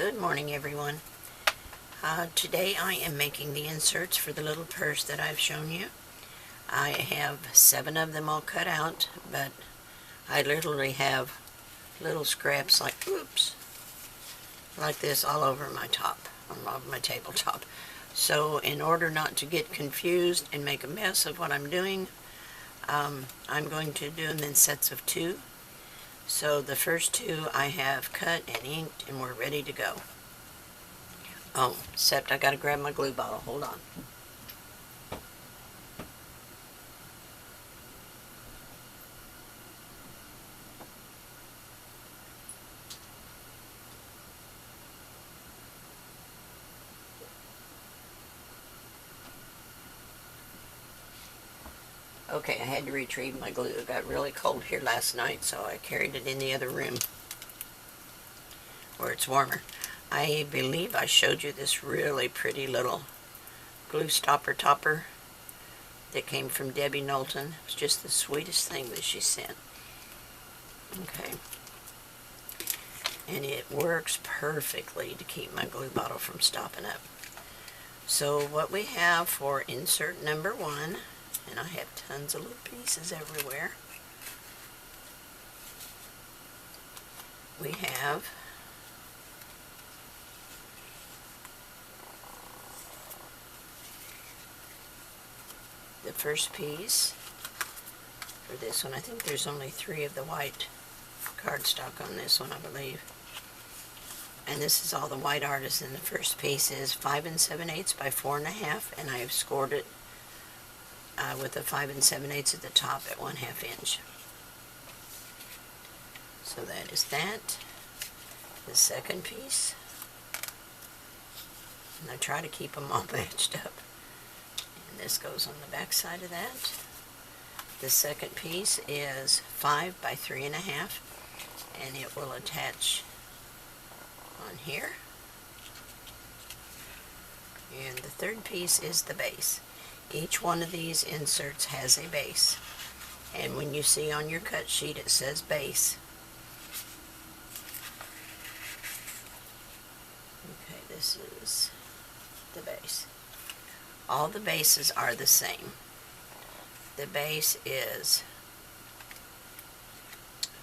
Good morning, everyone. Today I am making the inserts for the little purse that I've shown you. I have 7 of them all cut out, but I literally have little scraps like this all over my my tabletop. So in order not to get confused and make a mess of what I'm doing, I'm going to do them in sets of 2. So the first 2 I have cut and inked and we're ready to go. Oh, except I gotta grab my glue bottle. Hold on. Okay, I had to retrieve my glue. It got really cold here last night, so I carried it in the other room where it's warmer. I believe I showed you this really pretty little glue stopper topper that came from Debbie Knowlton. It's just the sweetest thing that she sent. Okay. And it works perfectly to keep my glue bottle from stopping up. So what we have for insert number 1, and I have tons of little pieces everywhere. We have the first piece for this one. I think there's only 3 of the white cardstock on this one, I believe. And this is all the white Artisan. The first piece is 5 7/8 by 4 1/2, and I have scored it with a 5 7/8 at the top at 1/2 inch. So that is that. The second piece, and I try to keep them all matched up. And this goes on the back side of that. The second piece is 5 by 3 1/2, and it will attach on here. And the third piece is the base. Each one of these inserts has a base, and when you see on your cut sheet it says base. Okay, this is the base. All the bases are the same. The base is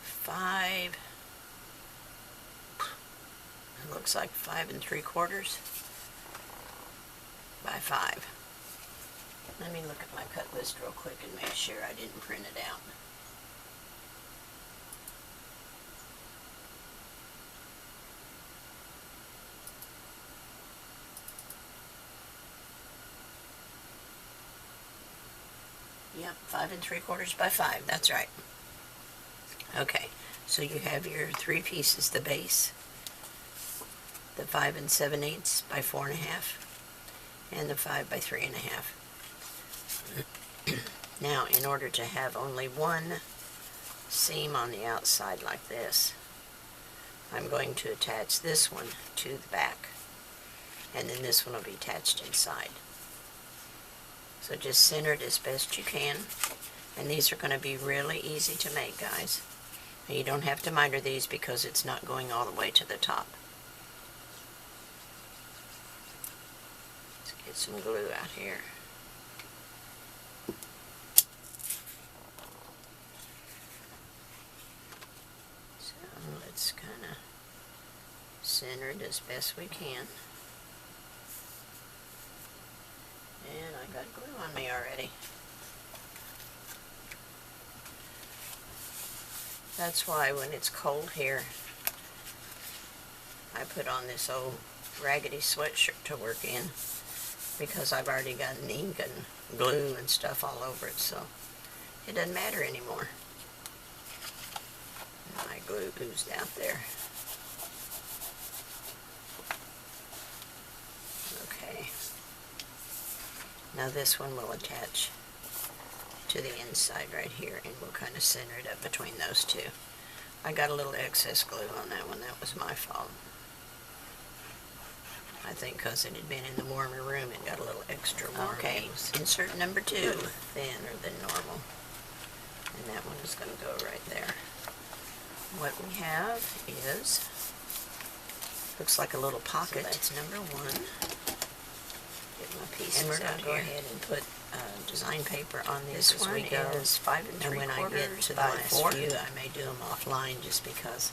5, it looks like 5 3/4 by 5. Let me look at my cut list real quick and make sure I didn't print it out. Yep, 5 3/4 by 5, that's right. Okay, so you have your 3 pieces, the base, the 5 7/8 by 4 1/2, and the 5 by 3 1/2. Now, in order to have only one seam on the outside like this, I'm going to attach this one to the back, and then this one will be attached inside. So just center it as best you can, and these are going to be really easy to make, guys. And you don't have to miter these because it's not going all the way to the top. Let's get some glue out here. Let's kind of center it as best we can. And I got glue on me already. That's why when it's cold here, I put on this old raggedy sweatshirt to work in, because I've already got ink and glue and stuff all over it, so it doesn't matter anymore. My glue oozed out there. Okay. Now this one will attach to the inside right here, and we'll kind of center it up between those 2. I got a little excess glue on that one. That was my fault. I think because it had been in the warmer room, it got a little extra warm. Okay, insert number 2, thinner than normal. And that one is going to go right there. What we have is Looks like a little pocket. So that's number one. Get my pieces And we're going out to go here. ahead and put design paper on these This as we one go. is 5 And when I get 3/4 to the by last 4. few, I may do them offline just because,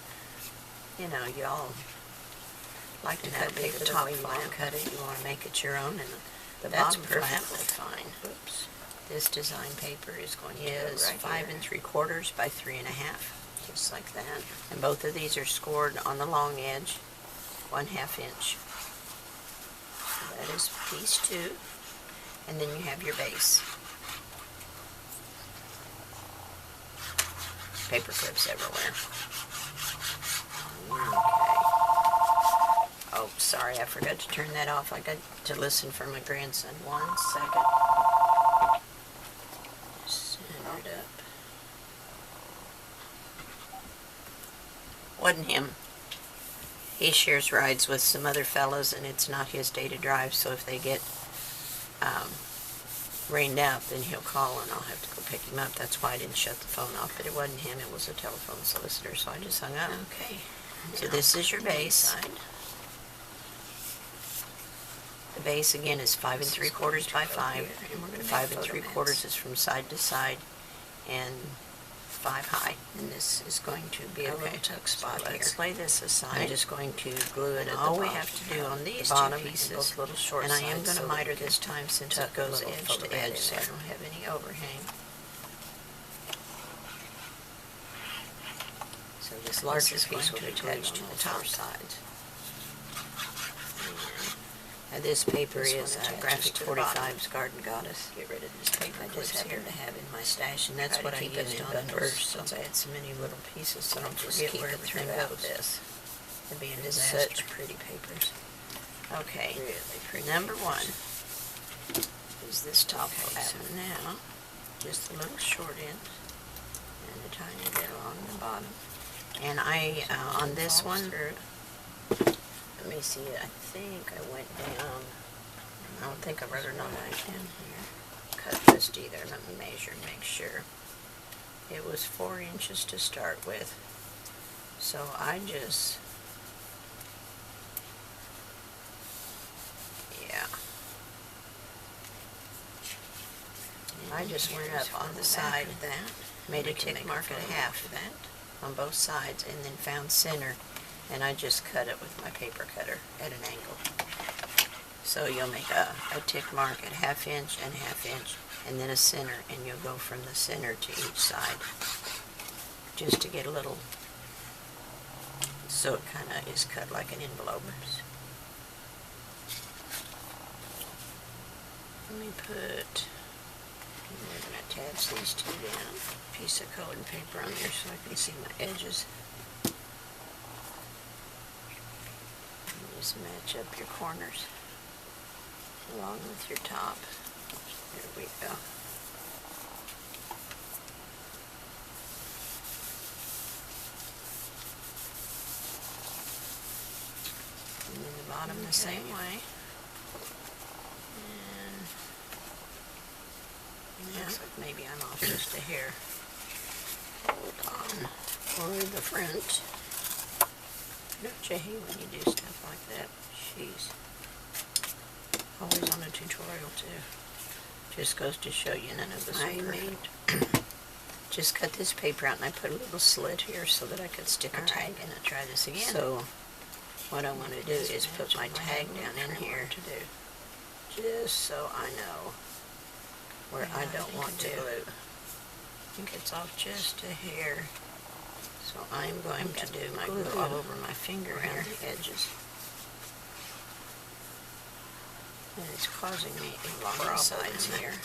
you know, y'all like to And cut that'll be paper the top way you flat, want cut it. You want to make it your own, and the That's bottom flat perfectly will fine. Oops. This design paper is going to Is go right 5 here. 3/4 by 3 1/2. Just like that. And both of these are scored on the long edge, 1/2 inch. So that is piece 2. And then you have your base. Paper clips everywhere. Okay. Oh, sorry, I forgot to turn that off. I got to listen for my grandson. 1 second. Center it up. Wasn't him. He shares rides with some other fellows, and it's not his day to drive, so if they get rained out, then he'll call and I'll have to go pick him up. That's why I didn't shut the phone off, but it wasn't him, it was a telephone solicitor, so I just hung up. Okay. So this is your base. Side. The base again is 5 3/4 by 5. And we're going to 5 make photo 3/4 mats. is from side to side, and 5 high. And this is going to be a Okay, little tuck spot so here. let's lay this aside. I'm just going to glue it And at all the we bottom. have to do on these the two bottom pieces, and both little short and I am sides, going to so that miter we can this time since tuck it goes a little edge photo to mat edge, in so I there. don't have any overhang. So this larger is piece will going be to glued attach on to all the top. 4 sides. And this paper This is one attaches Graphic to the bottom. 45's Garden Goddess. Get rid of this paper I clips just happen here. to have in my stash, and that's Try what to I keep it used in on the bundles, first, since I had so many little pieces, so don't Just forget keep where it everything throughout goes. this. It'd be a It's disaster. such pretty papers. Okay, Really pretty number papers. 1 is this top Okay, flap. so now, just a little short end and a tiny bit along the bottom. And I, on this Falls one, through. let me see, I think I went down, I don't think I wrote it on my in here. cut list either. Let me measure and make sure. It was 4 inches to start with. So I just, yeah. I just went up on the side, of that. made We a can tick make mark at photo half of that. on both sides, and then found center, and I just cut it with my paper cutter at an angle. So you'll make a tick mark at 1/2 inch and 1/2 inch, and then a center, and you'll go from the center to each side, just to get a little, so it kind of is cut like an envelope. Let me put, and we're going to attach these two down. Piece of colored paper on there so I can see my edges. And just match up your corners along with your top. There we go. And then the bottom the same way. And looks like maybe I'm off just a hair. Hold on. Or the front. Don't you hate when you do stuff like that? Jeez. Always on a tutorial too. Just goes to show you none of this I is made perfect. Just cut this paper out, and I put a little slit here so that I could stick a Alright, tag in gonna it. try this again. So what I want to do is put my Imagine I tag have down no in clue here, what to do. just so I know where Yeah, I I don't think want I to do. glue. I think it's off just a hair. So I'm going to do my glue glue all over my finger around here. the edges. And it's causing me a Along problem the sides in here. there.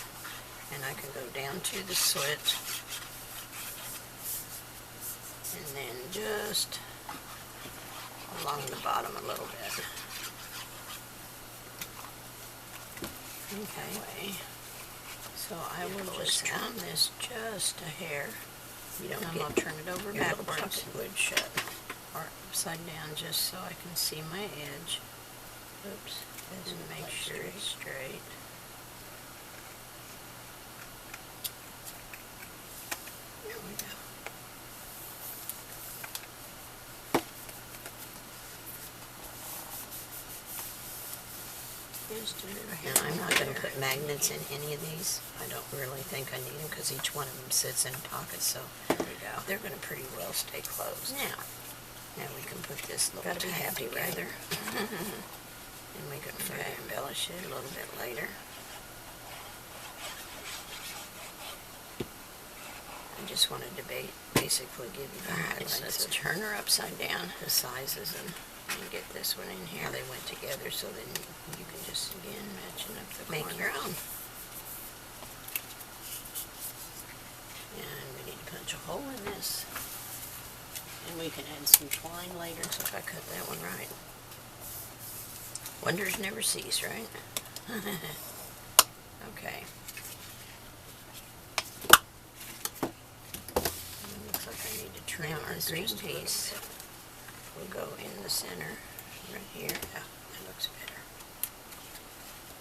And I can go down to the slit, and then just along the bottom a little bit. Okay. So I You will pull just this out. trim this just a hair. You don't And I'll get turn it over your little backwards pocket glued shut. or upside down just so I can see my edge. Oops. And make sure it's straight. There we go. just a little hair. And I'm not going to put magnets in any of these. I don't really think I need them because each one of them sits in a pocket, so There we go. they're going to pretty well stay closed. Now we can put this little Gotta be tag happy, right? together. And we can further embellish it a little bit later. I just wanted to basically give you the Alright, highlights let's of turn her upside down. the sizes and get this one in here. How they went together, so then you can just Again, matching up the make your corners. own. And we need to punch a hole in this. And we can add some twine later, so if I cut that one right. Wonders never cease, right? Okay. Looks like I need to trim Now our this green just a little piece bit. Will go in the center, right here. Yeah, that looks better.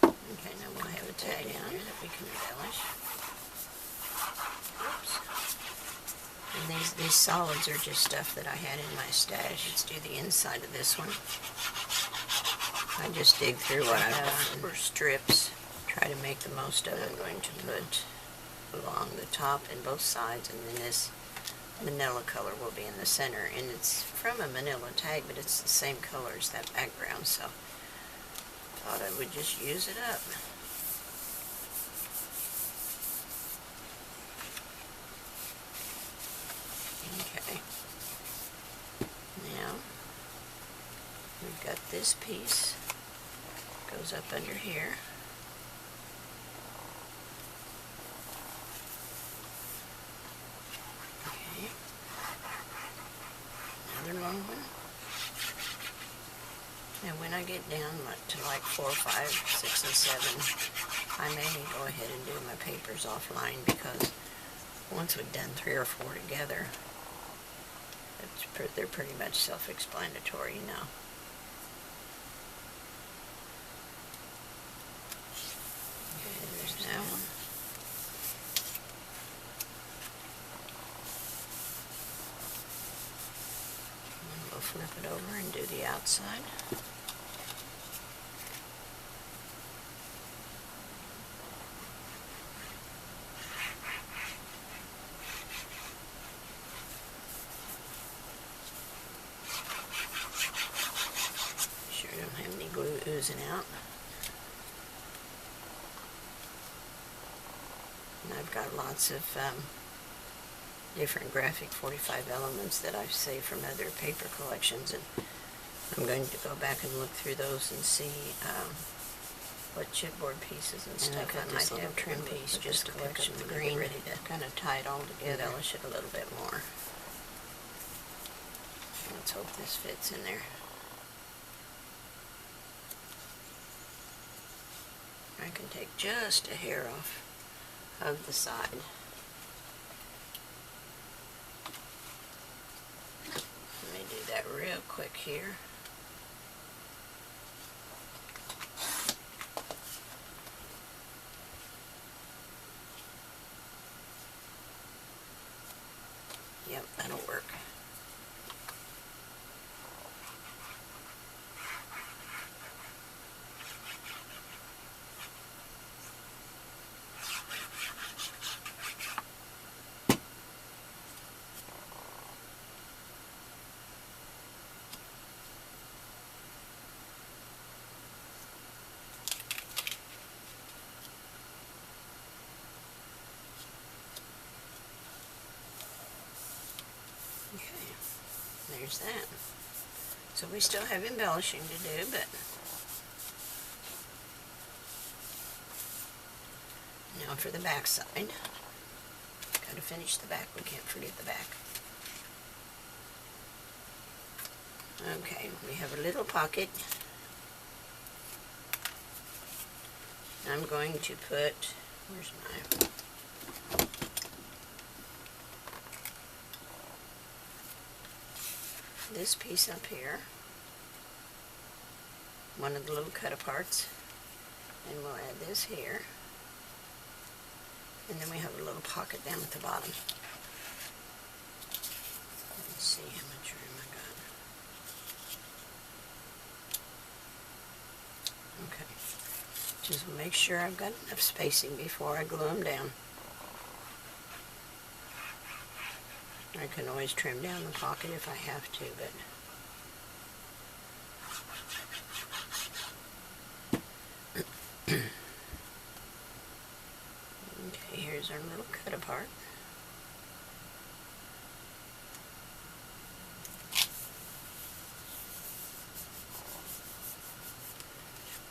Okay, now we'll have a tag down that we can embellish. Oops. And these solids are just stuff that I had in my stash. Let's do the inside of this one. I just dig through what I have for strips. Try to make the most of it. I'm going to put along the top and both sides, and then this manila color will be in the center. And it's from a manila tag, but it's the same color as that background, so thought I would just use it up. Okay. Now, we've got this piece. Goes up under here. Okay. Another long one. And when I get down to like 4, 5, 6, and 7, I may go ahead and do my papers offline, because once we've done 3 or 4 together, they're pretty much self-explanatory, you know. Okay, there's that one. And we'll flip it over and do the outside. Sure don't have any glue oozing out. And I've got lots of different graphic 45 elements that I've saved from other paper collections, and I'm going to go back and look through those and see what chipboard pieces and stuff I cut I might this little have trim trim piece piece just just to to pick collection up the when I green, get ready to kind of tie it all together. embellish it a little bit more. Let's hope this fits in there. I can take just a hair off of the side. Let me do that real quick here. Yep, that'll work. Okay, there's that. So we still have embellishing to do, but now for the back side. Gotta finish the back, we can't forget the back. Okay, we have a little pocket. I'm going to put, where's my, this piece up here, one of the little cut aparts, and we'll add this here, and then we have a little pocket down at the bottom. Let's see how much room I got. Okay, Just make sure I've got enough spacing before I glue them down. I can always trim down the pocket if I have to, but okay, here's our little cut apart.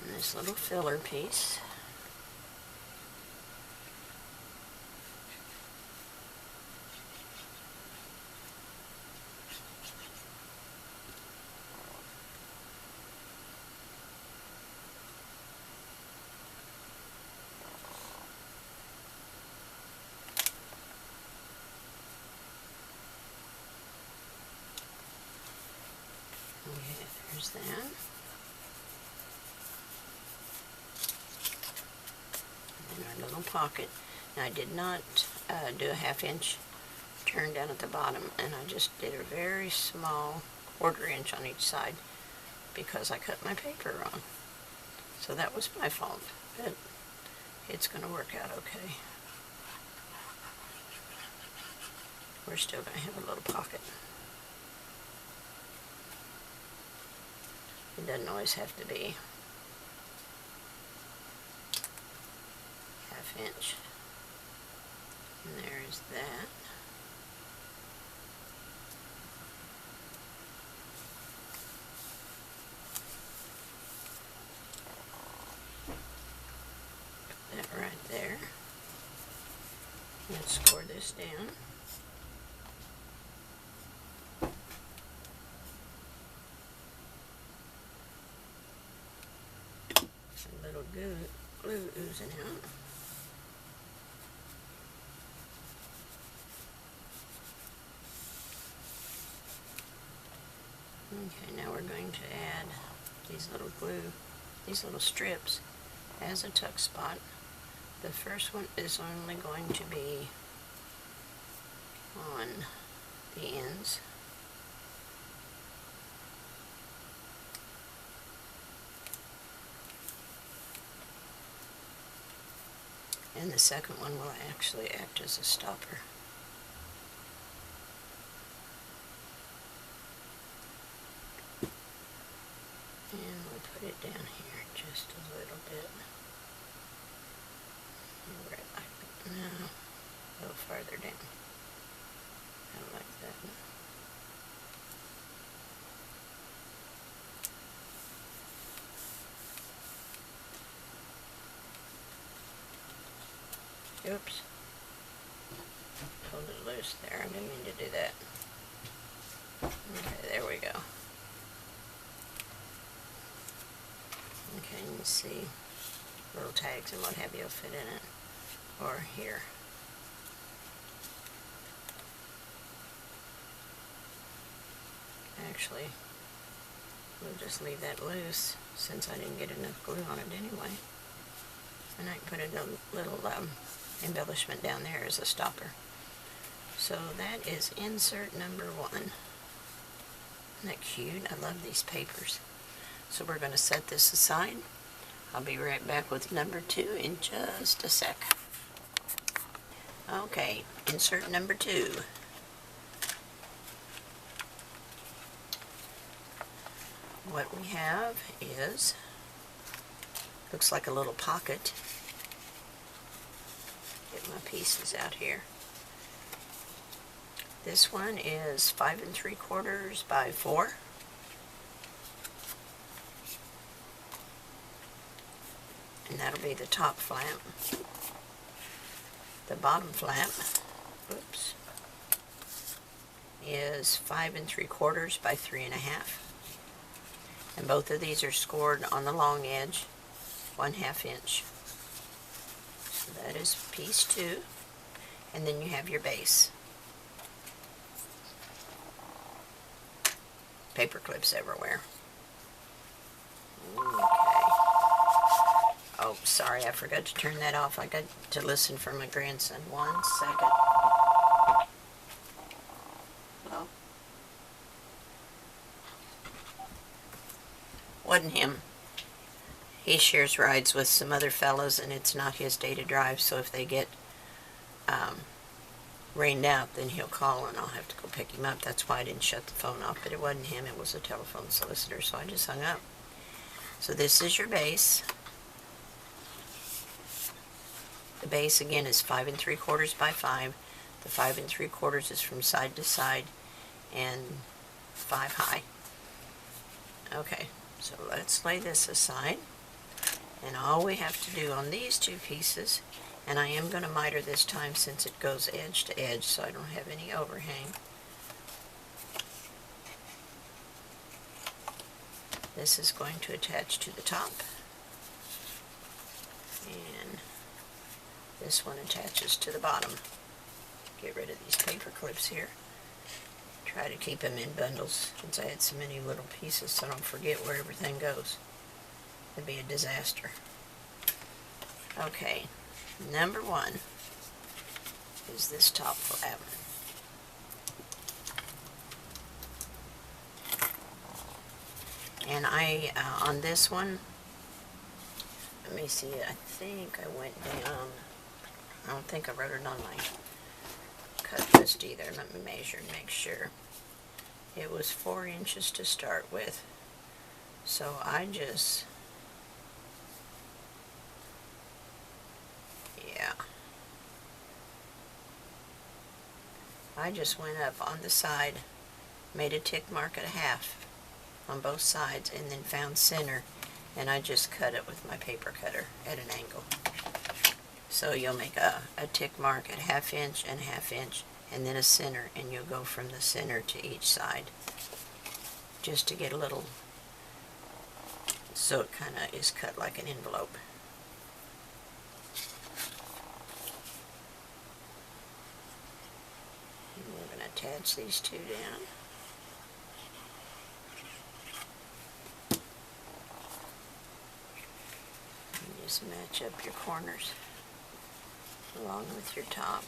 And this little filler piece. Okay, there's that. And our little pocket. Now I did not do a 1/2 inch turn down at the bottom, and I just did a very small 1/4 inch on each side because I cut my paper wrong. So that was my fault, but it's going to work out okay. We're still going to have a little pocket. It doesn't always have to be 1/2 inch. And there's that. Put that right there. Let's score this down. A little glue oozing out. Okay, now we're going to add these little strips as a tuck spot. The first one is only going to be on the ends. And the second one will actually act as a stopper. And we'll put it down here just a little bit. Right like that. No, a little farther down. Kind of like that. Oops. Pulled it loose there. I didn't mean to do that. Okay, there we go. Okay, and you see little tags and what have you will fit in it. Or here. Actually, we'll just leave that loose since I didn't get enough glue on it anyway. And I can put a little embellishment down there as a stopper. So that is insert number 1. Isn't that cute? I love these papers. So we're going to set this aside. I'll be right back with number 2 in just a sec. Okay, insert number 2. What we have is, looks like a little pocket. Get my pieces out here. This one is 5 3/4 by 4. And that'll be the top flap. The bottom flap, oops, is 5 3/4 by 3.5. And both of these are scored on the long edge, 1/2 inch. So that is piece 2. And then you have your base. Paper clips everywhere. Okay. Oh, sorry, I forgot to turn that off. I got to listen for my grandson. 1 second. Hello? Wasn't him. he shares rides with some other fellows, and it's not his day to drive, so if they get rained out, then he'll call and I'll have to go pick him up. That's why I didn't shut the phone off, but it wasn't him, it was a telephone solicitor, so I just hung up. So this is your base. The base again is 5 3/4 by 5. The 5 3/4 is from side to side and 5 high. Okay, so let's lay this aside. And all we have to do on these two pieces, and I am going to miter this time since it goes edge to edge so I don't have any overhang. This is going to attach to the top, and this one attaches to the bottom. Get rid of these paper clips here. Try to keep them in bundles since I had so many little pieces so I don't forget where everything goes. It'd be a disaster. Okay, number 1 is this top flap. And on this one, let me see, I think I went down, I don't think I wrote it on my cut list either. Let me measure and make sure. It was 4 inches to start with. So I just, I just went up on the side, made a tick mark at a half on both sides, and then found center, and I just cut it with my paper cutter at an angle. So you'll make a tick mark at 1/2 inch and 1/2 inch, and then a center, and you'll go from the center to each side, just to get a little, so it kind of is cut like an envelope. And we're going to attach these two down. And just match up your corners along with your top.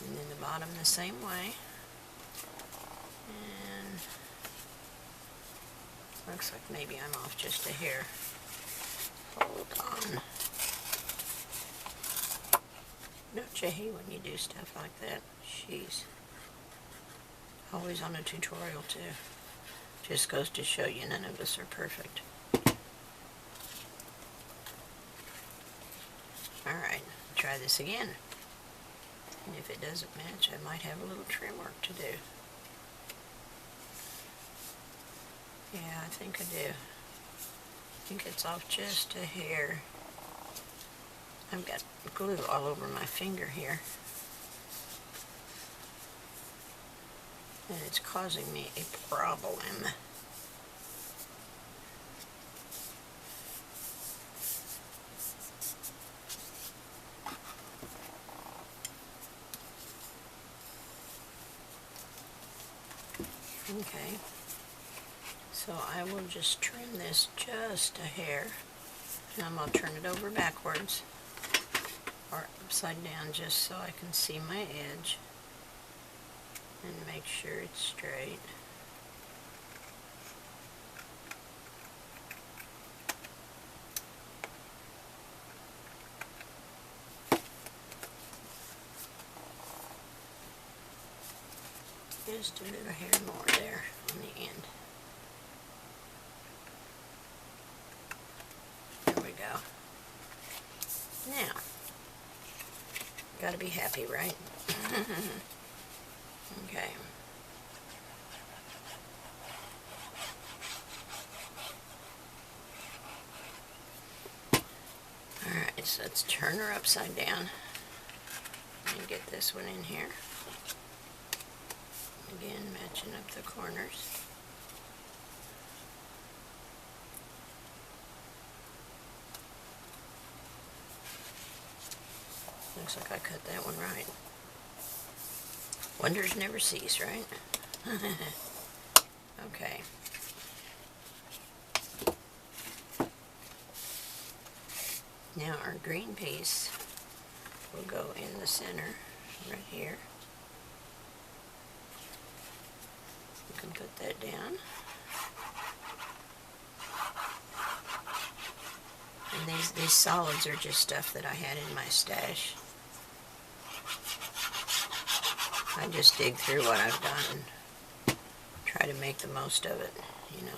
And then the bottom the same way. And looks like maybe I'm off just a hair. Hold on. Don't you hate when you do stuff like that? Jeez. Always on a tutorial too. Just goes to show you none of us are perfect. Alright, try this again. And if it doesn't match, I might have a little trim work to do. Yeah, I think I do. I think it's off just a hair. I've got glue all over my finger here. And it's causing me a problem. Okay, so I will just trim this just a hair, and I'm going to turn it over backwards or upside down just so I can see my edge and make sure it's straight. Just a little hair more there on the end. There we go. Now, gotta be happy, right? Okay. Alright, so let's turn her upside down and get this one in here. Again, matching up the corners. Looks like I cut that one right. Wonders never cease, right? Okay. Now our green piece, will go in the center right here. You can put that down. And these solids are just stuff that I had in my stash. I just dig through what I've done and try to make the most of it, you know.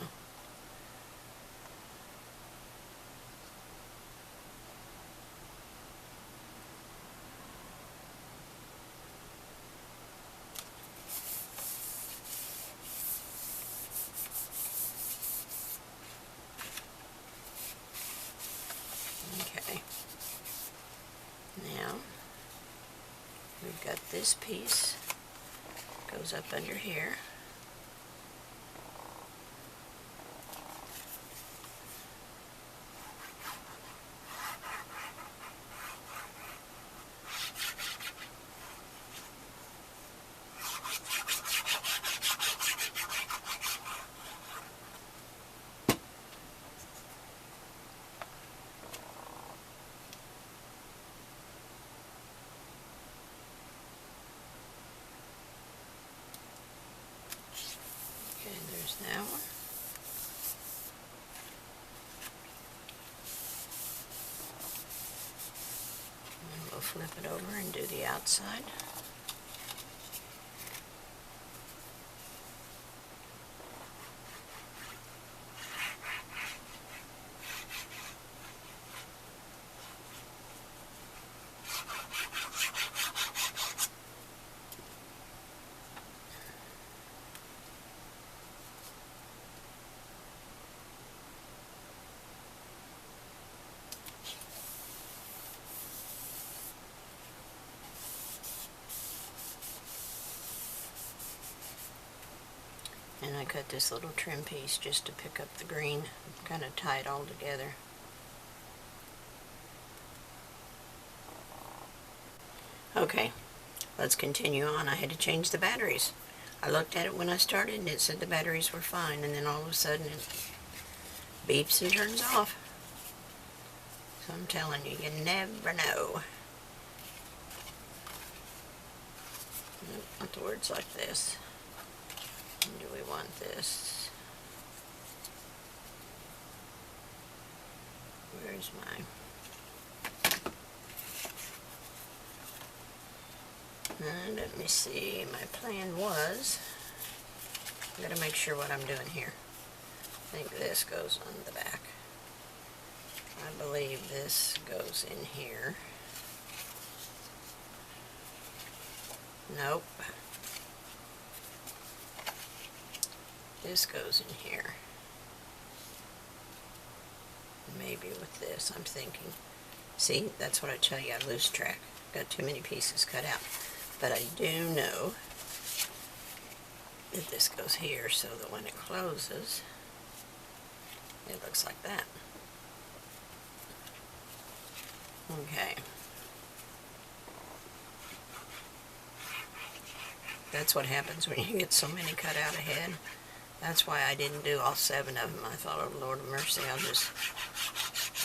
Okay. Now, we've got this piece, goes up under here. Okay, there's that one. And we'll flip it over and do the outside. And I cut this little trim piece just to pick up the green, kind of tie it all together. Okay, let's continue on. I had to change the batteries. I looked at it when I started and it said the batteries were fine, and then all of a sudden it beeps and turns off. So I'm telling you, you never know. Nope, not the words like this. Do we want this? Where's my... let me see. My plan was... I've got to make sure what I'm doing here. I think this goes on the back. I believe this goes in here. Nope. This goes in here. Maybe with this, I'm thinking. See, that's what I tell you, I lose track. Got too many pieces cut out. But I do know that this goes here so that when it closes, it looks like that. Okay. That's what happens when you get so many cut out ahead. That's why I didn't do all 7 of them. I thought, oh Lord of mercy,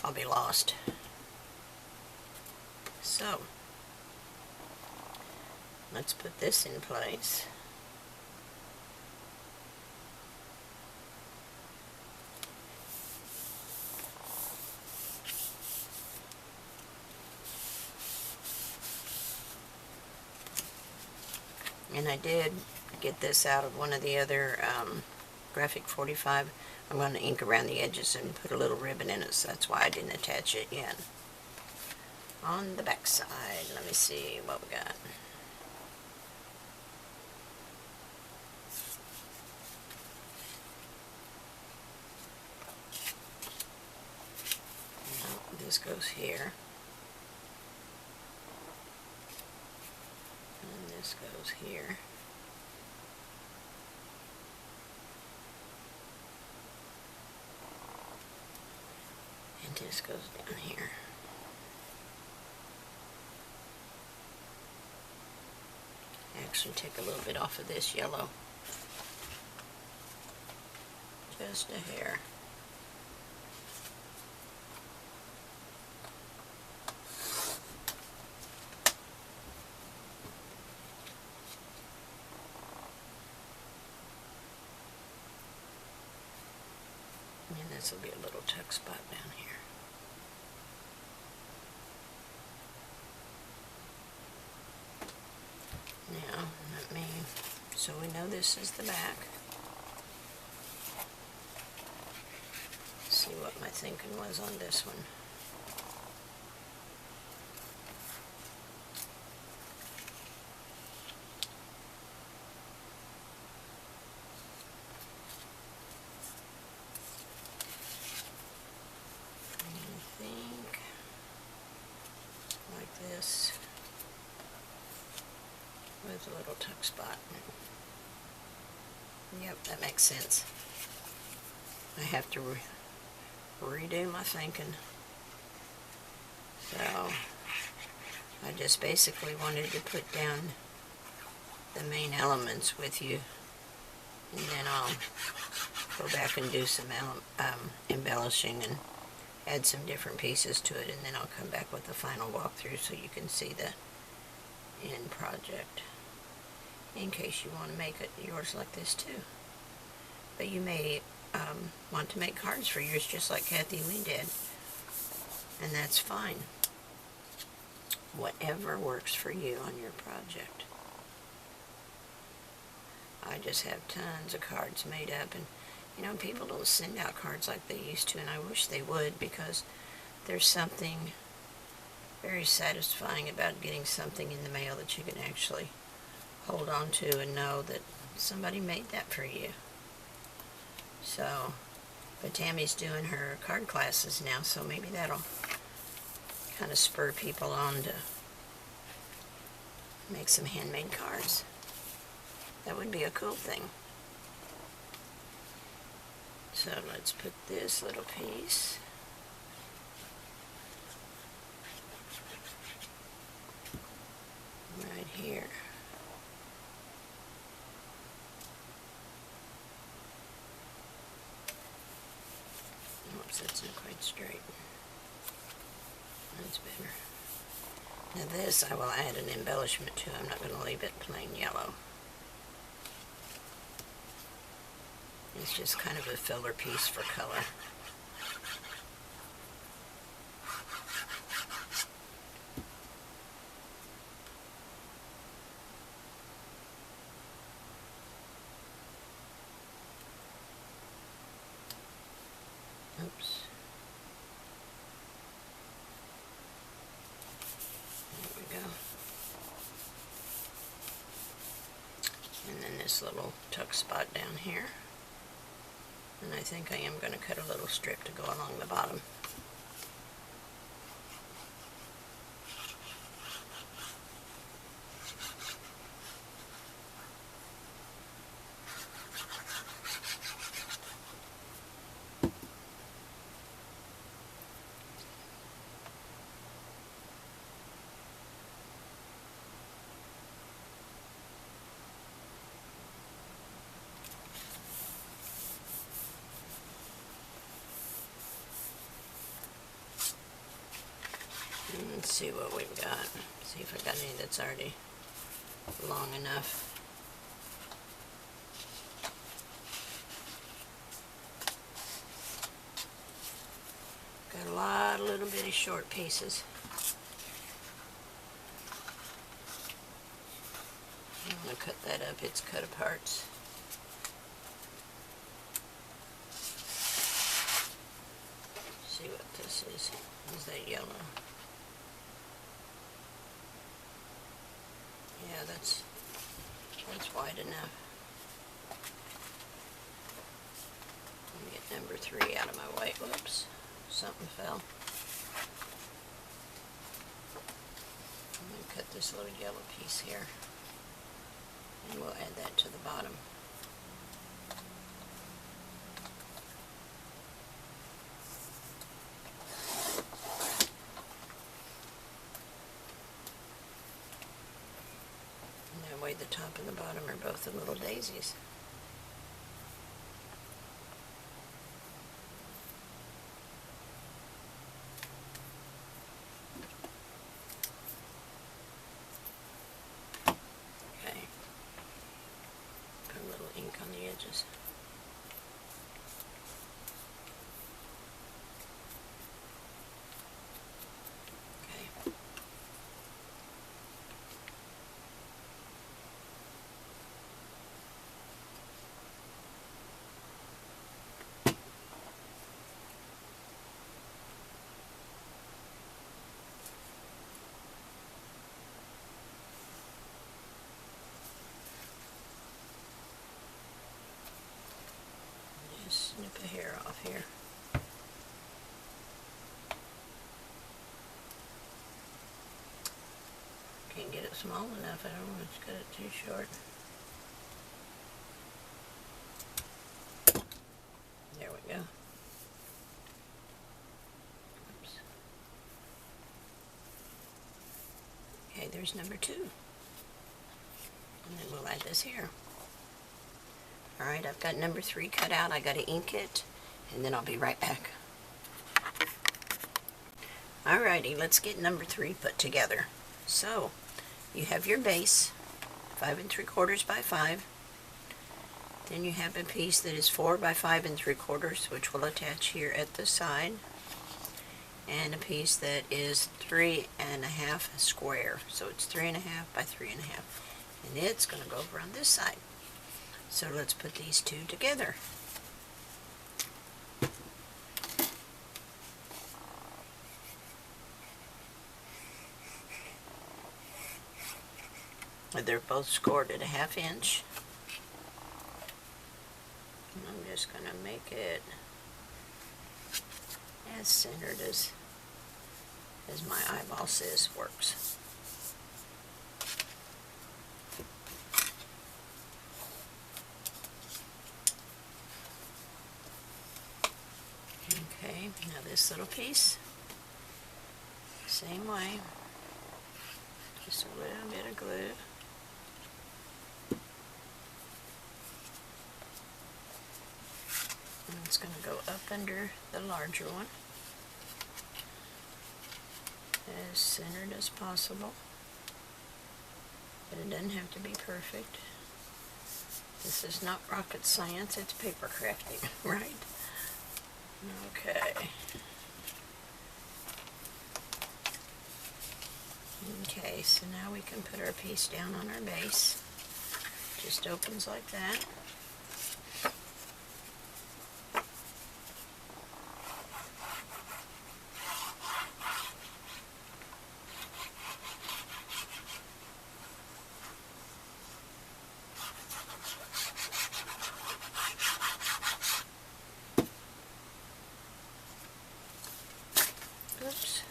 I'll be lost. So, let's put this in place. And I did get this out of one of the other Graphic 45. I'm going to ink around the edges and put a little ribbon in it, so that's why I didn't attach it yet. On the back side, let me see what we got. This goes here. And this goes here. And this goes down here. Actually take a little bit off of this yellow. Just a hair. This will be a little tuck spot down here. Now, so we know this is the back. See what my thinking was on this one. I think like this with a little tuck spot. Yep, that makes sense. I have to redo my thinking. So I just basically wanted to put down the main elements with you, and then I'll go back and do some embellishing and add some different pieces to it, and then I'll come back with the final walkthrough so you can see the end project, in case you want to make it yours like this too. But you may want to make cards for yours just like Cathy and me did, and that's fine. Whatever works for you on your project. I just have tons of cards made up, and you know, people don't send out cards like they used to, and I wish they would, because there's something very satisfying about getting something in the mail that you can actually hold on to and know that somebody made that for you. So, but Tammy's doing her card classes now, so maybe that'll kind of spur people on to make some handmade cards. That would be a cool thing. So let's put this little piece right here. Oops, that's not quite straight. That's better. Now this I will add an embellishment to. I'm not going to leave it plain yellow. It's just kind of a filler piece for color. Oops. There we go. And then this little tuck spot down here. And I think I am going to cut a little strip to go along the bottom. Let's see what we've got. See if I got any that's already long enough. Got a lot of little bitty short pieces. I'm going to cut that up. It's cut apart. See what this is. Is that yellow? Yeah, that's wide enough. Let me get number 3 out of my way. Whoops, something fell. I'm going to cut this little yellow piece here, and we'll add that to the bottom. The top and the bottom are both the little daisies. Okay. Put a little ink on the edges. can't get it small enough. I don't want to cut it too short. There we go. Oops. Okay, there's number 2. And then we'll add this here. Alright, I've got number 3 cut out. I gotta ink it, and then I'll be right back. Alrighty, let's get number 3 put together. So, you have your base, 5 3/4 by 5. Then you have a piece that is 4 by 5 3/4, which will attach here at the side. And a piece that is 3 1/2 square. So it's 3 1/2 by 3 1/2. And it's going to go over on this side. So let's put these two together. They're both scored at a 1/2 inch. And I'm just going to make it as centered as my eyeball says works. Okay, now this little piece, same way, just a little bit of glue. And it's going to go up under the larger one, as centered as possible, but it doesn't have to be perfect. This is not rocket science, it's paper crafting, right? Okay. Okay, so now we can put our piece down on our base. Just opens like that. Oops.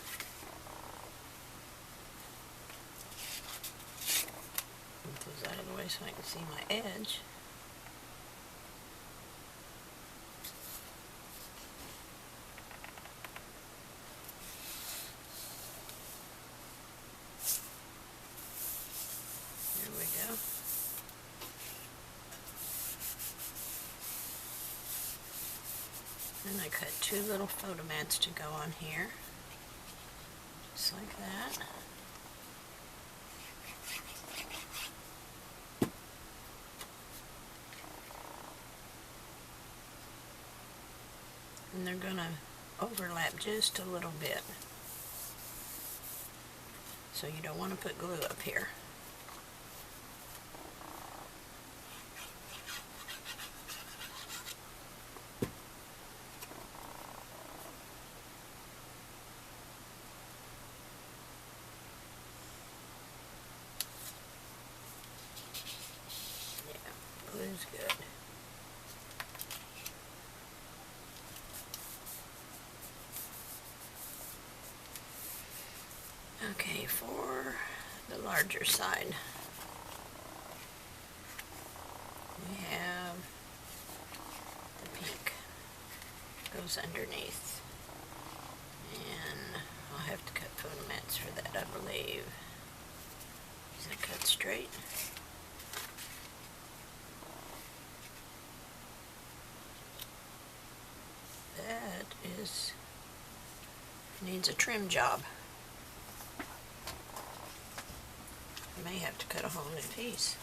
Move those out of the way so I can see my edge. There we go. And I cut 2 little photo mats to go on here. Just like that. And they're going to overlap just a little bit. So you don't want to put glue up here. Glue's good. Okay, for the larger side, we have the pink goes underneath, and I'll have to cut photo mats for that, I believe. Is that cut straight? That needs a trim job. I may have to cut a whole new piece.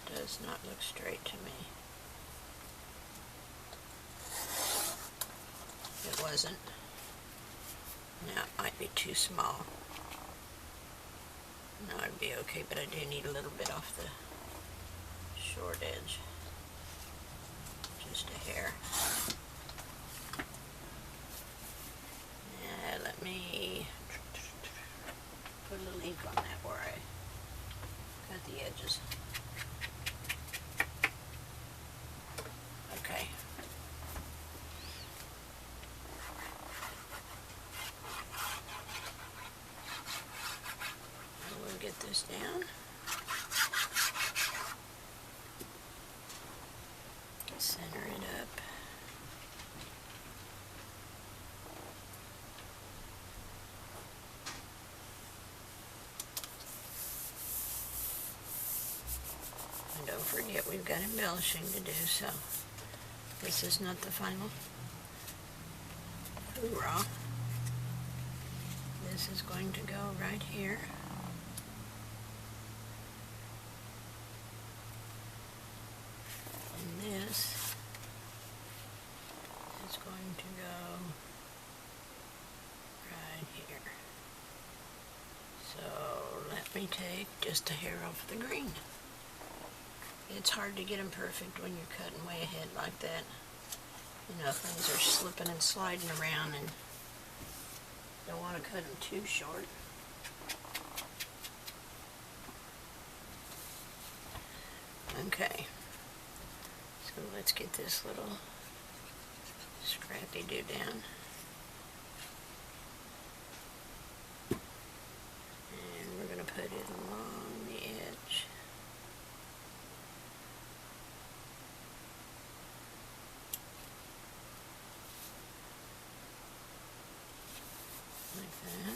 Does not look straight to me. It wasn't. Now it might be too small. No, it'd be okay, but I do need a little bit off the short edge. Just a hair. Yeah, let me put a little ink on that where I cut the edges. Okay. forget we've got embellishing to do, so this is not the final hoorah. This is going to go right here. And this is going to go right here. So let me take just a hair off the green. It's hard to get them perfect when you're cutting way ahead like that. You know, things are slipping and sliding around and don't want to cut them too short. Okay, so let's get this little scrappy do down. And we're going to put it along the edge. Like that.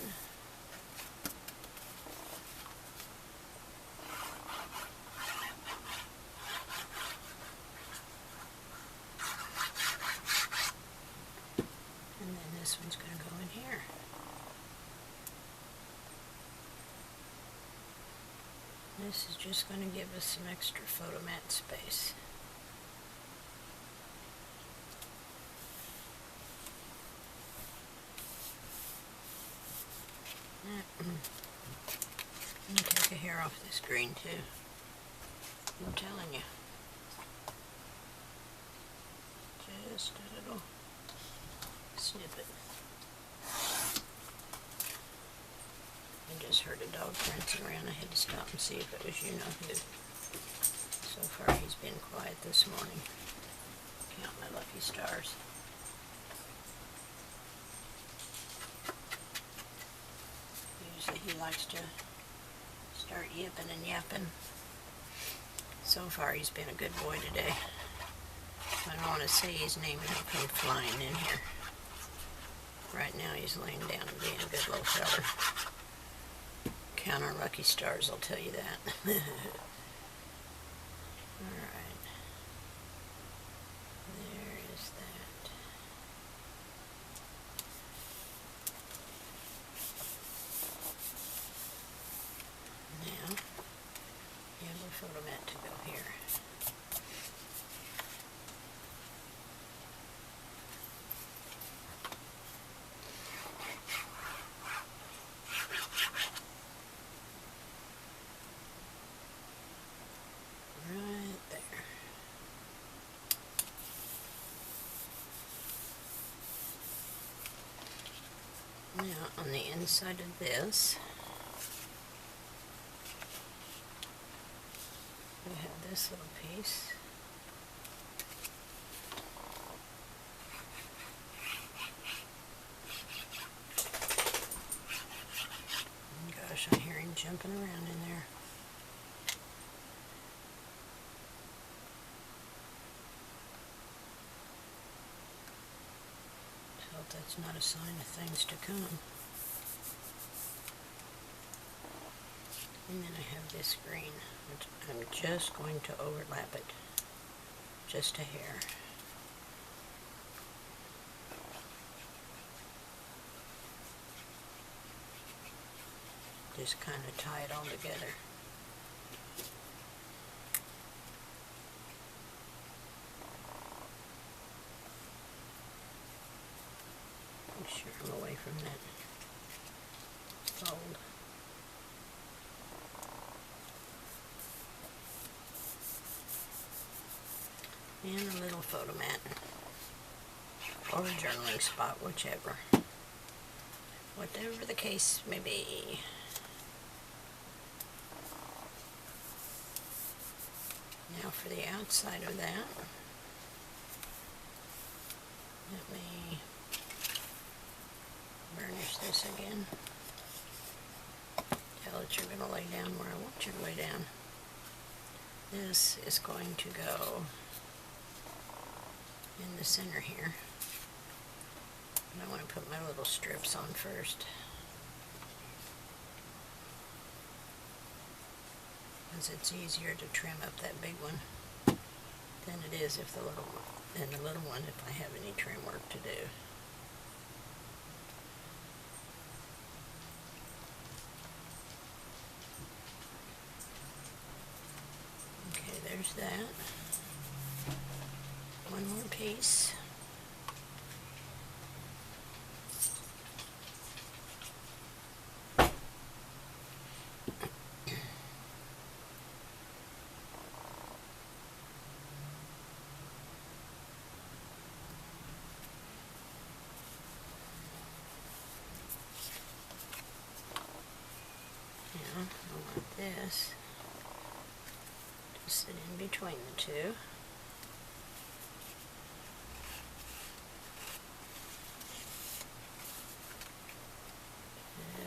And then this one's going to go in here. This is just going to give us some extra photo mat space. I'm going to take a hair off this green too. I'm telling you. Just a little snippet. I just heard a dog prancing around. I had to stop and see if it was you-know-who. So far he's been quiet this morning. Count my lucky stars. Usually he likes to start yipping and yapping. So far he's been a good boy today. I don't want to say his name and he'll come flying in here. Right now he's laying down and being a good little feller. Count our lucky stars, I'll tell you that. Alright. There is that. Now, yellow photo mat to go here. Right there. Now, on the inside of this, we have this little piece. Gosh, I hear him jumping around in there. So that's not a sign of things to come. And then I have this green, which I'm just going to overlap it, just a hair. Just kind of tie it all together. Make sure I'm away from that fold. And a little photo mat, or a journaling spot, whichever. Whatever the case may be. Now for the outside of that, let me burnish this again. Tell it you're going to lay down where I want you to lay down. This is going to go in the center here. And I want to put my little strips on first. because it's easier to trim up that big one than it is if the little one if I have any trim work to do. Okay, there's that. One more piece. I want this to sit in between the two.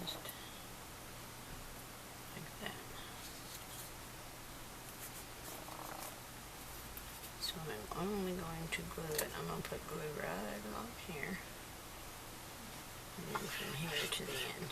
Just like that. So I'm only going to glue it. I'm going to put glue right along here and then from here to the end.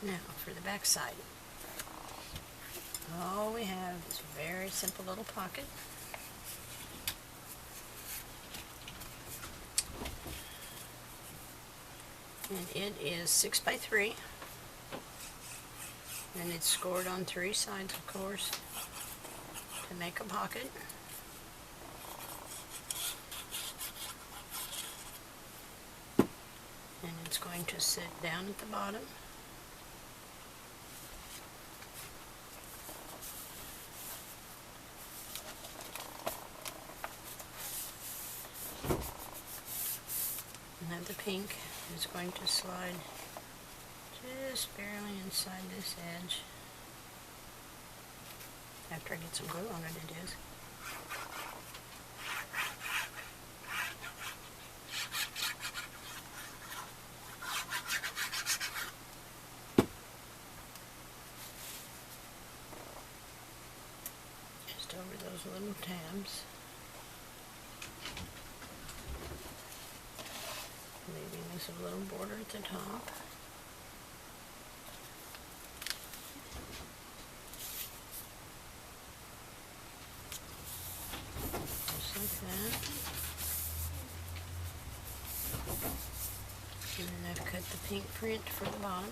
Now for the back side. All we have is a very simple little pocket. And it is 6 by 3. And it's scored on 3 sides, of course, to make a pocket. And it's going to sit down at the bottom. And the pink is going to slide just barely inside this edge. After I get some glue on it, it is. Just over those little tabs. Leaving this a little border at the top. Just like that. And then I've cut the pink print for the bottom.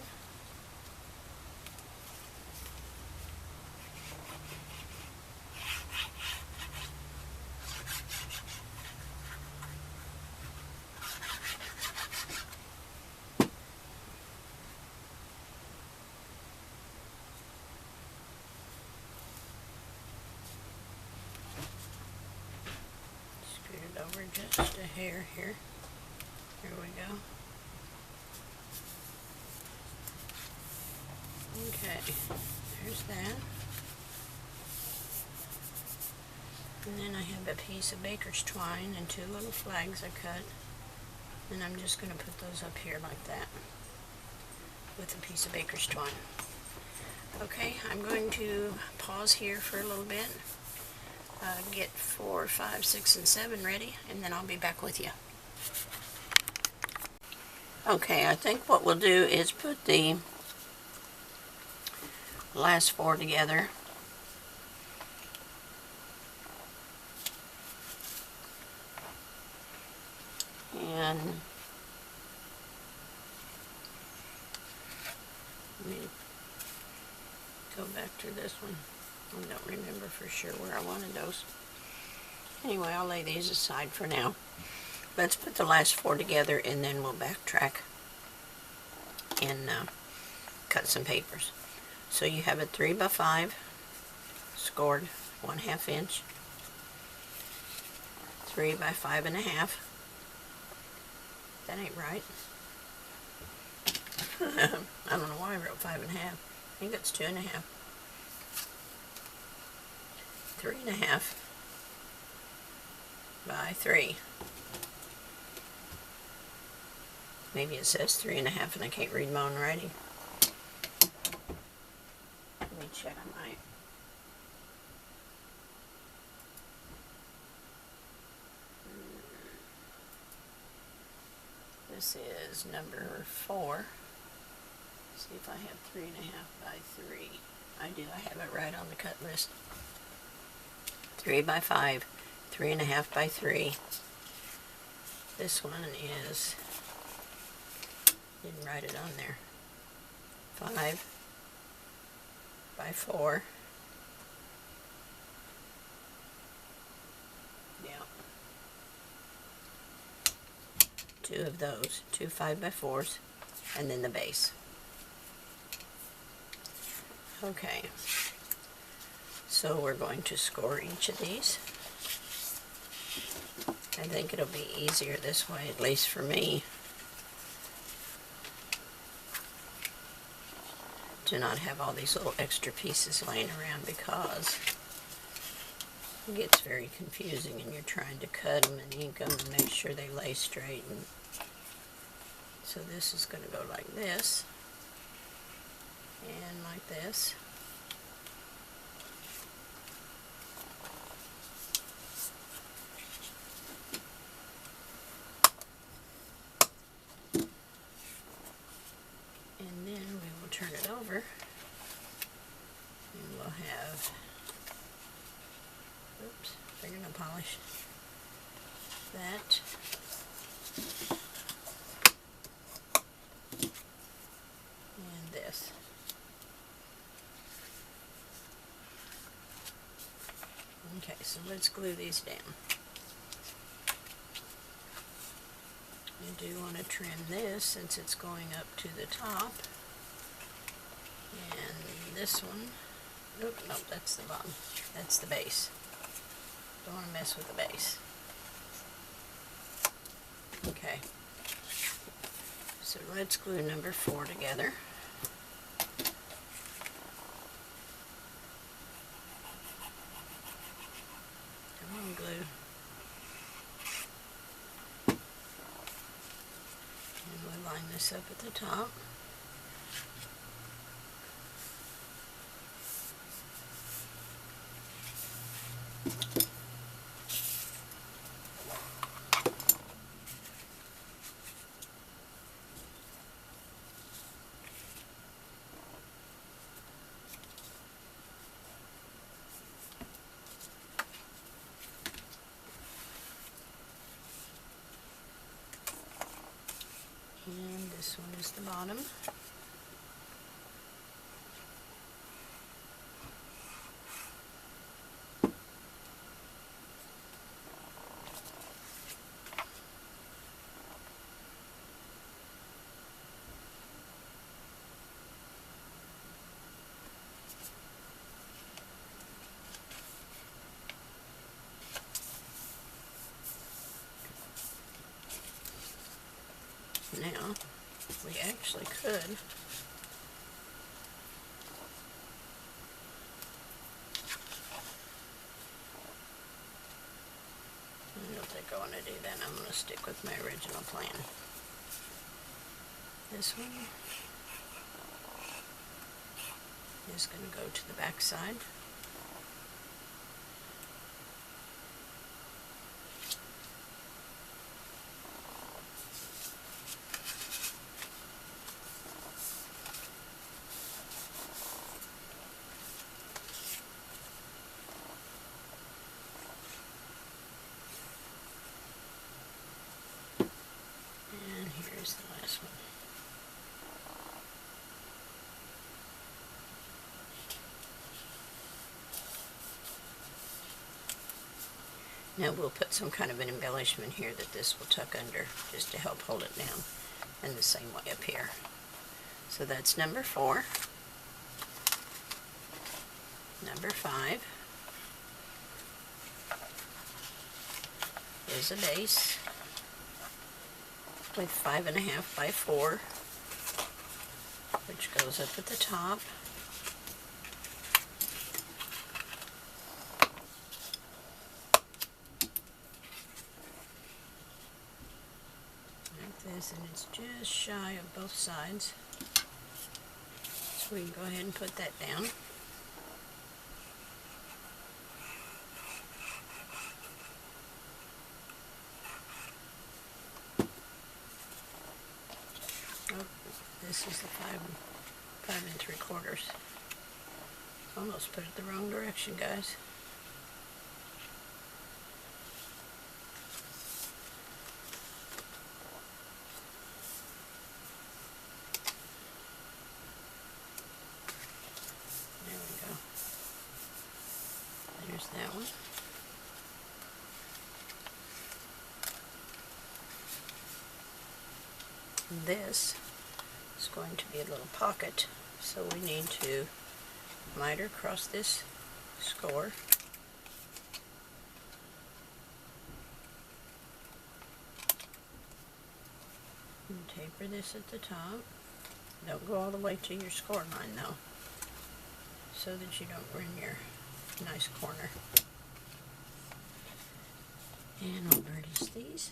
Over just a hair here. Here we go. Okay, there's that. And then I have a piece of baker's twine and 2 little flags I cut. And I'm just going to put those up here like that with a piece of baker's twine. Okay, I'm going to pause here for a little bit. Get 4, 5, 6, and 7 ready, and then I'll be back with you. Okay, I think what we'll do is put the last 4 together. And let me go back to this one. I don't remember for sure where I wanted those. Anyway, I'll lay these aside for now. Let's put the last 4 together and then we'll backtrack and cut some papers. So you have a 3 by 5 scored 1/2 inch, 3 by 5.5. That ain't right. I don't know why I wrote 5.5. I think that's 2.5. 3.5 by 3. Maybe it says 3.5 and I can't read my own writing. Let me check my... This is number 4. See if I have 3.5 by 3. I do. I have it right on the cut list. 3 by 5, 3.5 by 3. This one is, didn't write it on there, 5 by 4. Yeah. 2 of those, 2 5 by 4s, and then the base. Okay, so we're going to score each of these. I think it'll be easier this way, at least for me, to not have all these little extra pieces laying around, because it gets very confusing and you're trying to cut them and ink them and make sure they lay straight. And so this is going to go like this and like this. And then we will turn it over and we'll have, oops, fingernail polish, that, and this. Okay, so let's glue these down. You do want to trim this since it's going up to the top. And this one, nope, that's the bottom. That's the base. Don't want to mess with the base. Okay. So let's glue number 4 together. Come on, glue. And we'll line this up at the top. And this one is the bottom. Now, we actually could I don't think I want to do that. I'm going to stick with my original plan. This one is going to go to the back side. Here's the last one. Now we'll put some kind of an embellishment here that this will tuck under just to help hold it down, and the same way up here. So that's number 4. Number 5 is a base with 5.5 by 4, which goes up at the top. Like this, and it's just shy of both sides. So we can go ahead and put that down. Oh, this is the 5 3/4. Almost put it the wrong direction, guys. There we go. There's that one. This is going to be a little pocket, so we need to miter across this score. And taper this at the top. Don't go all the way to your score line though, so that you don't ruin your nice corner. And I'll burnish these.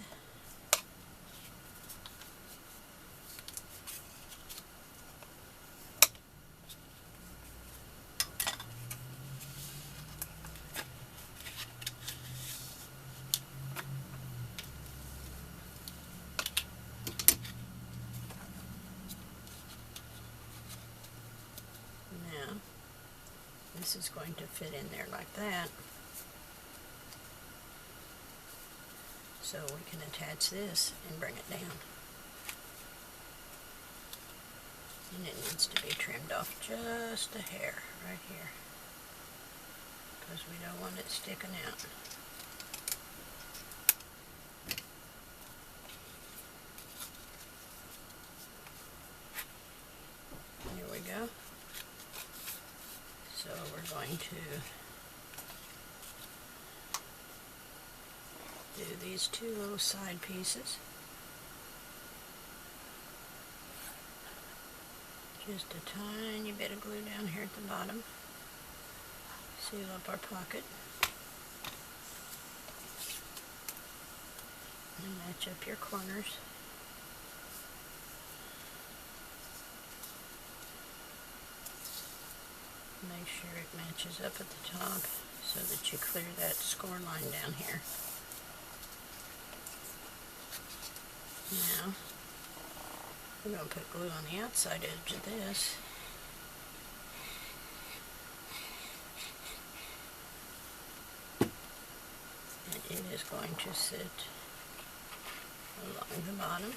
This is going to fit in there like that, so we can attach this and bring it down. And it needs to be trimmed off just a hair right here, because we don't want it sticking out. Here we go. So we're going to do these 2 little side pieces. Just a tiny bit of glue down here at the bottom. Seal up our pocket. And match up your corners. Make sure it matches up at the top so that you clear that score line down here. Now, we're going to put glue on the outside edge of this. And it is going to sit along the bottom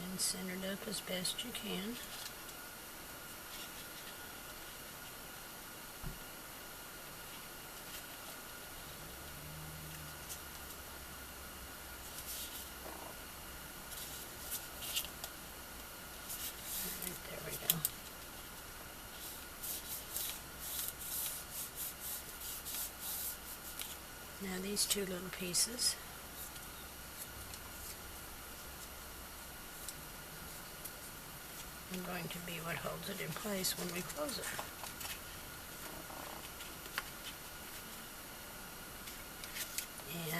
and centered up as best you can. Now these 2 little pieces are going to be what holds it in place when we close it.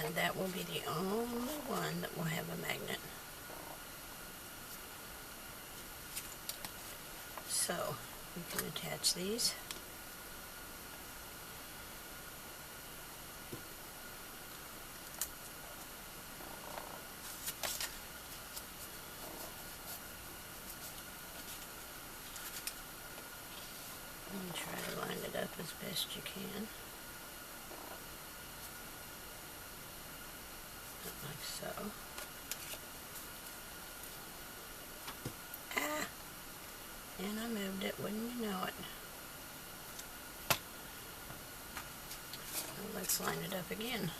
And that will be the only one that will have a magnet. So we can attach these. And try to line it up as best you can. Like so. Ah! And I moved it, wouldn't you know it? Well, let's line it up again.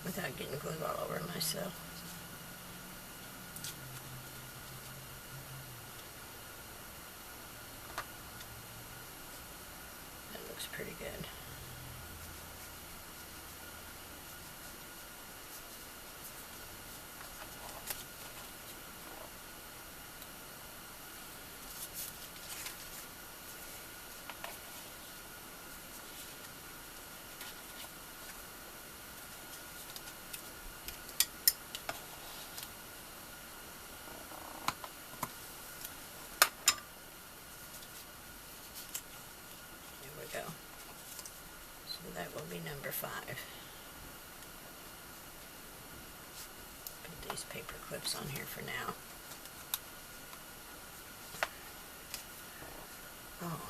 Without getting glue all over myself. pretty good. Go. So that will be number 5. Put these paper clips on here for now. Oh.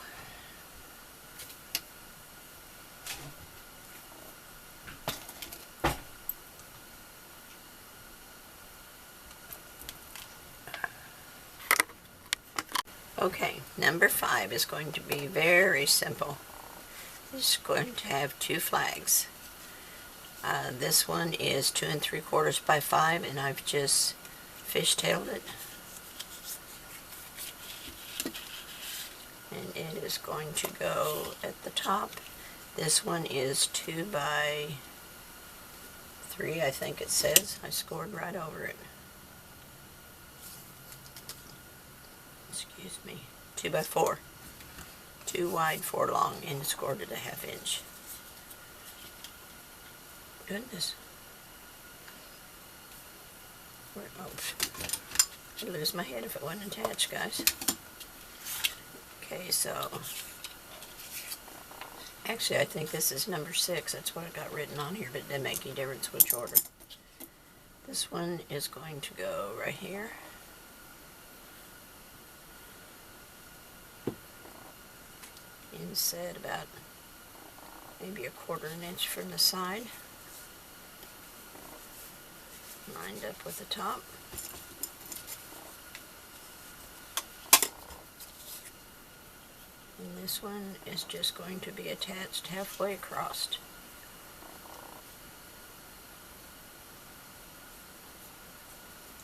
Okay, number 5 is going to be very simple. It's going to have 2 flags. This one is 2 3/4 by 5, and I've just fishtailed it. And it is going to go at the top. This one is 2 by 3, I think it says. I scored right over it. Excuse me. 2 by 4. 2 wide, 4 long, and scored at a 1/2 inch. Goodness. Oh, I'd lose my head if it wasn't attached, guys. Okay, so actually I think this is number 6. That's what it got written on here, but it didn't make any difference which order. This one is going to go right here. Inset about maybe 1/4 inch from the side, lined up with the top. And this one is just going to be attached halfway across,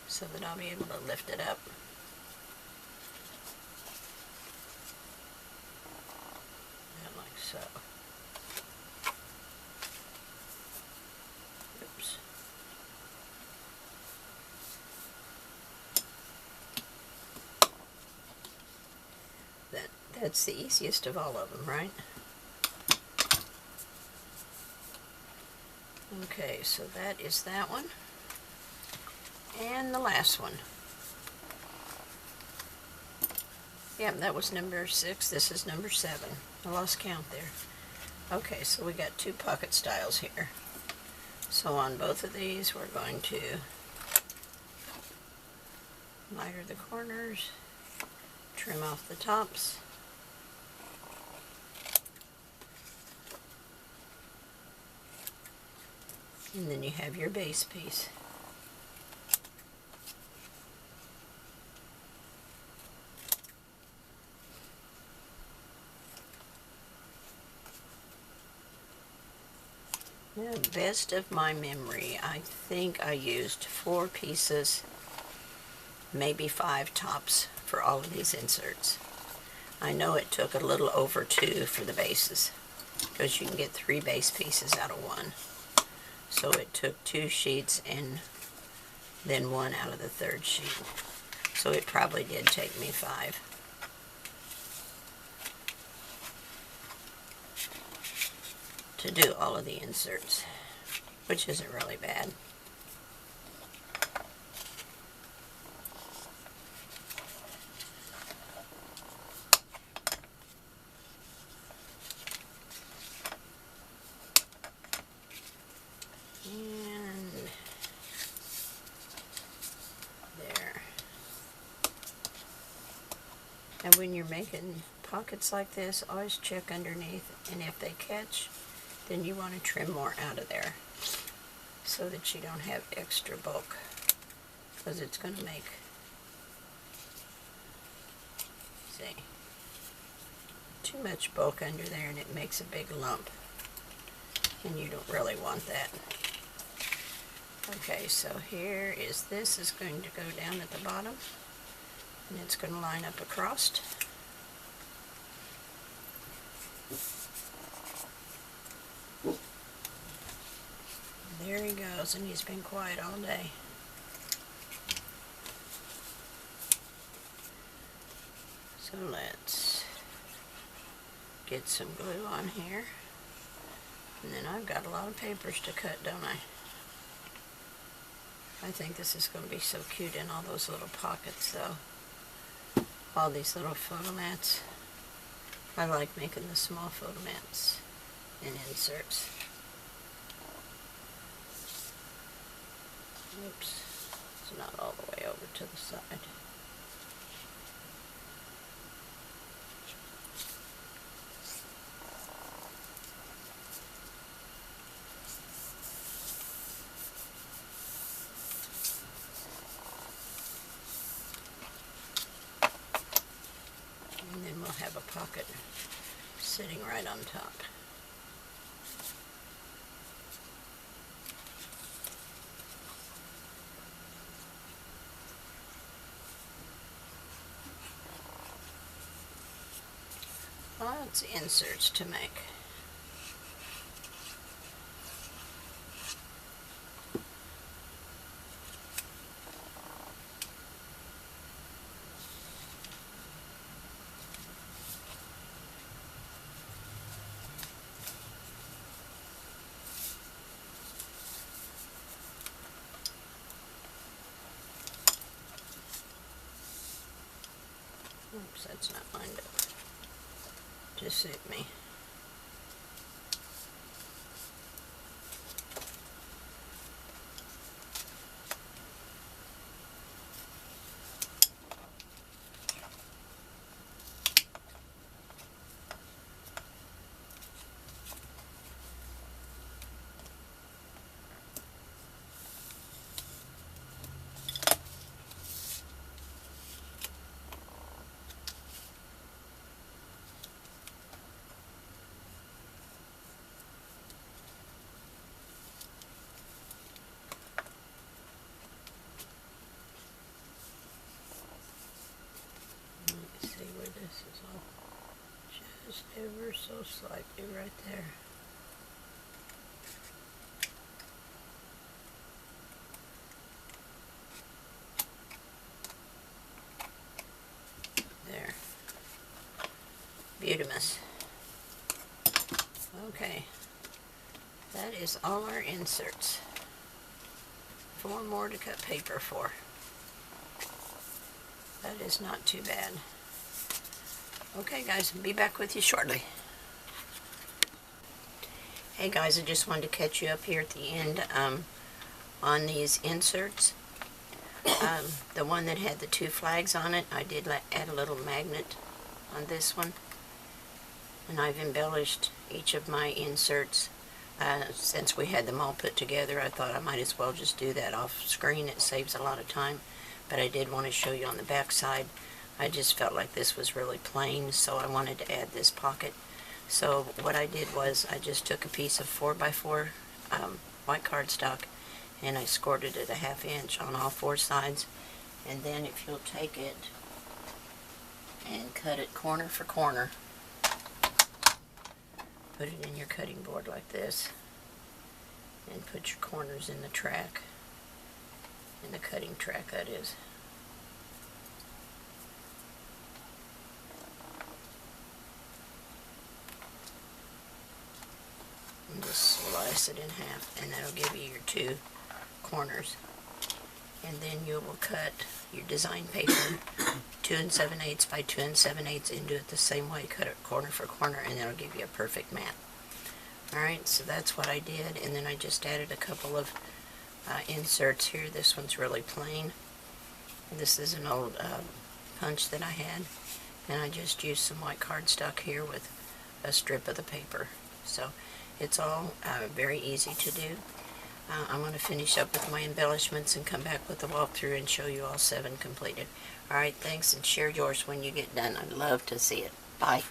so that I'll be able to lift it up. So, oops. That's the easiest of all of them, right? Okay, so that is that one. And the last one. Yeah, that was number 6. This is number 7. I lost count there. Okay, so we got 2 pocket styles here. So on both of these, we're going to miter the corners, trim off the tops, and then you have your base piece. Now, best of my memory, I think I used 4 pieces, maybe 5 tops for all of these inserts. I know it took a little over 2 for the bases, because you can get 3 base pieces out of 1. So it took 2 sheets and then 1 out of the 3rd sheet. So it probably did take me 5. To do all of the inserts, which isn't really bad. And there. And when you're making pockets like this, always check underneath, and if they catch, then you want to trim more out of there so that you don't have extra bulk, because it's going to make, see, too much bulk under there and it makes a big lump, and you don't really want that. Okay, so here is, this is going to go down at the bottom, and it's going to line up across. goes, and he's been quiet all day. So let's get some glue on here. And then I've got a lot of papers to cut, don't I? I think this is going to be so cute in all those little pockets, though. All these little photo mats. I like making the small photo mats and inserts. Oops, it's not all the way over to the side. And then we'll have a pocket sitting right on top. Lots of inserts to make. Oops, that's not lined up to suit me. This is all just ever so slightly right there. There. Beautimous. Okay. That is all our inserts. 4 more to cut paper for. That is not too bad. Okay guys, I'll be back with you shortly. Hey guys, I just wanted to catch you up here at the end on these inserts. The one that had the 2 flags on it, I did add a little magnet on this one. And I've embellished each of my inserts. Since we had them all put together, I thought I might as well just do that off screen. It saves a lot of time. But I did want to show you on the back side. I just felt like this was really plain, so I wanted to add this pocket. So what I did was I just took a piece of 4x4 white cardstock and I scored it at a 1/2 inch on all 4 sides. And then if you'll take it and cut it corner for corner, put it in your cutting board like this, and put your corners in the track, in the cutting track that is. And just slice it in half, and that'll give you your 2 corners. And then you will cut your design paper 2 7/8 by 2 7/8 and do it the same way. Cut it corner for corner, and that'll give you a perfect mat. Alright, so that's what I did, and then I just added a couple of inserts here. This one's really plain. And this is an old punch that I had, and I just used some white cardstock here with a strip of the paper. So it's all very easy to do. I'm going to finish up with my embellishments and come back with the walkthrough and show you all 7 completed. Alright, thanks, and share yours when you get done. I'd love to see it. Bye.